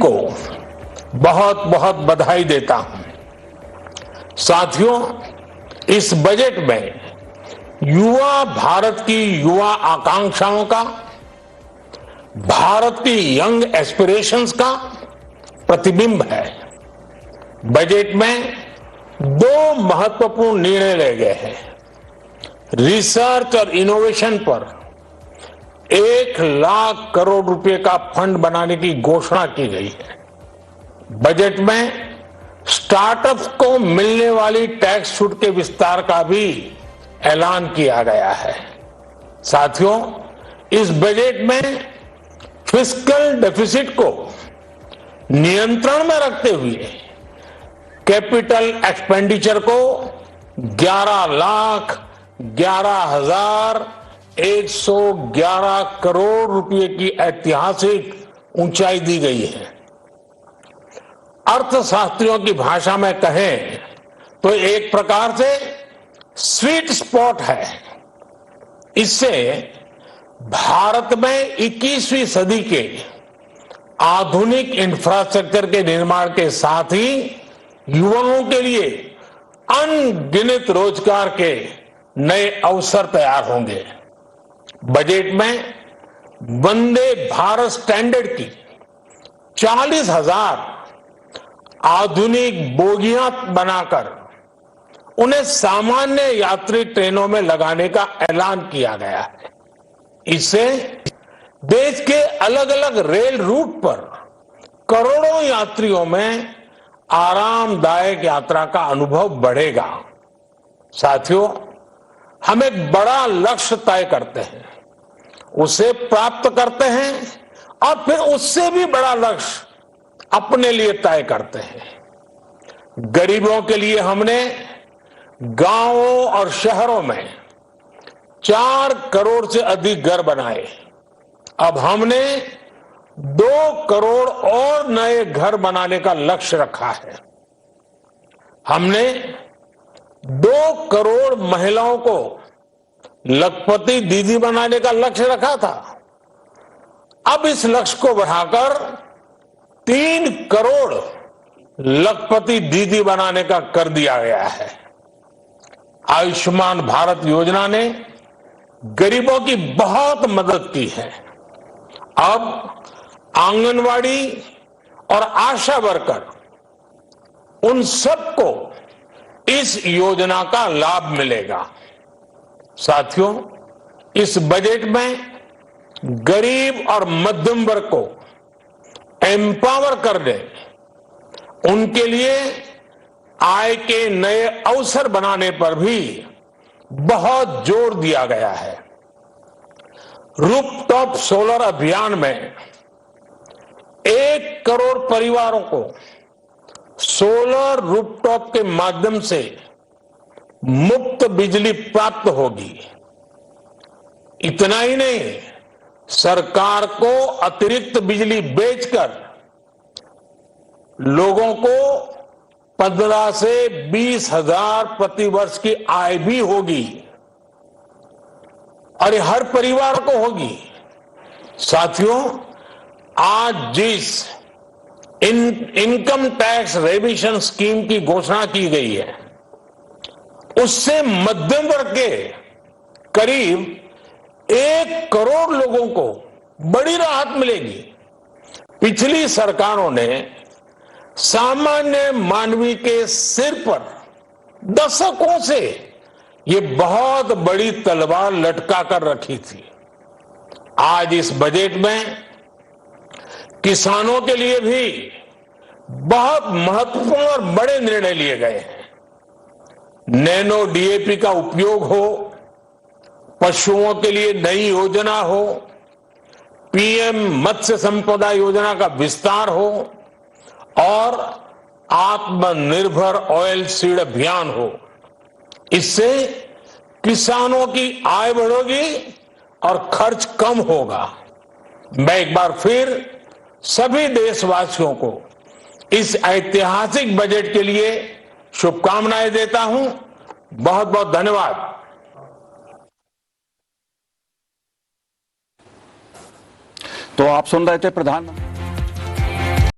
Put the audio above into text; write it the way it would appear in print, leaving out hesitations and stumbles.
को बहुत बहुत बधाई देता हूं। साथियों, इस बजट में युवा भारत की युवा आकांक्षाओं का, भारत की यंग एस्पिरेशंस का प्रतिबिंब है। बजट में दो महत्वपूर्ण निर्णय लिए गए हैं। रिसर्च और इनोवेशन पर 1,00,000 करोड़ रुपए का फंड बनाने की घोषणा की गई है। बजट में स्टार्टअप्स को मिलने वाली टैक्स छूट के विस्तार का भी ऐलान किया गया है। साथियों, इस बजट में फिस्कल डेफिसिट को नियंत्रण में रखते हुए कैपिटल एक्सपेंडिचर को 11,11,111 करोड़ रुपए की ऐतिहासिक ऊंचाई दी गई है। अर्थशास्त्रियों की भाषा में कहें तो एक प्रकार से स्वीट स्पॉट है। इससे भारत में 21वीं सदी के आधुनिक इंफ्रास्ट्रक्चर के निर्माण के साथ ही युवाओं के लिए अनगिनत रोजगार के नए अवसर तैयार होंगे। बजट में वंदे भारत स्टैंडर्ड की 40,000 आधुनिक बोगियां बनाकर उन्हें सामान्य यात्री ट्रेनों में लगाने का ऐलान किया गया है। इससे देश के अलग अलग रेल रूट पर करोड़ों यात्रियों में आरामदायक यात्रा का अनुभव बढ़ेगा। साथियों, हम एक बड़ा लक्ष्य तय करते हैं, उसे प्राप्त करते हैं और फिर उससे भी बड़ा लक्ष्य अपने लिए तय करते हैं। गरीबों के लिए हमने गांवों और शहरों में 4 करोड़ से अधिक घर बनाए। अब हमने 2 करोड़ और नए घर बनाने का लक्ष्य रखा है। हमने 2 करोड़ महिलाओं को लखपति दीदी बनाने का लक्ष्य रखा था। अब इस लक्ष्य को बढ़ाकर 3 करोड़ लखपति दीदी बनाने का कर दिया गया है। आयुष्मान भारत योजना ने गरीबों की बहुत मदद की है। अब आंगनवाड़ी और आशा वर्कर उन सबको इस योजना का लाभ मिलेगा। साथियों, इस बजट में गरीब और मध्यम वर्ग को एम्पावर करने, उनके लिए आय के नए अवसर बनाने पर भी बहुत जोर दिया गया है। रूफटॉप सोलर अभियान में 1 करोड़ परिवारों को सोलर रूफटॉप के माध्यम से मुफ्त बिजली प्राप्त होगी। इतना ही नहीं, सरकार को अतिरिक्त बिजली बेचकर लोगों को 15 से 20,000 प्रति वर्ष की आय भी होगी और ये हर परिवार को होगी। साथियों, आज जिस इनकम टैक्स रिविजन स्कीम की घोषणा की गई है, उससे मध्यम वर्ग के करीब 1 करोड़ लोगों को बड़ी राहत मिलेगी। पिछली सरकारों ने सामान्य मानवी के सिर पर दशकों से ये बहुत बड़ी तलवार लटका कर रखी थी। आज इस बजट में किसानों के लिए भी बहुत महत्वपूर्ण और बड़े निर्णय लिए गए हैं। नैनो डीएपी का उपयोग हो, पशुओं के लिए नई योजना हो, पीएम मत्स्य संपदा योजना का विस्तार हो और आत्मनिर्भर ऑयल सीड अभियान हो। इससे किसानों की आय बढ़ेगी और खर्च कम होगा। मैं एक बार फिर सभी देशवासियों को इस ऐतिहासिक बजट के लिए शुभकामनाएं देता हूं। बहुत बहुत धन्यवाद। तो आप सुन रहे थे प्रधानमंत्री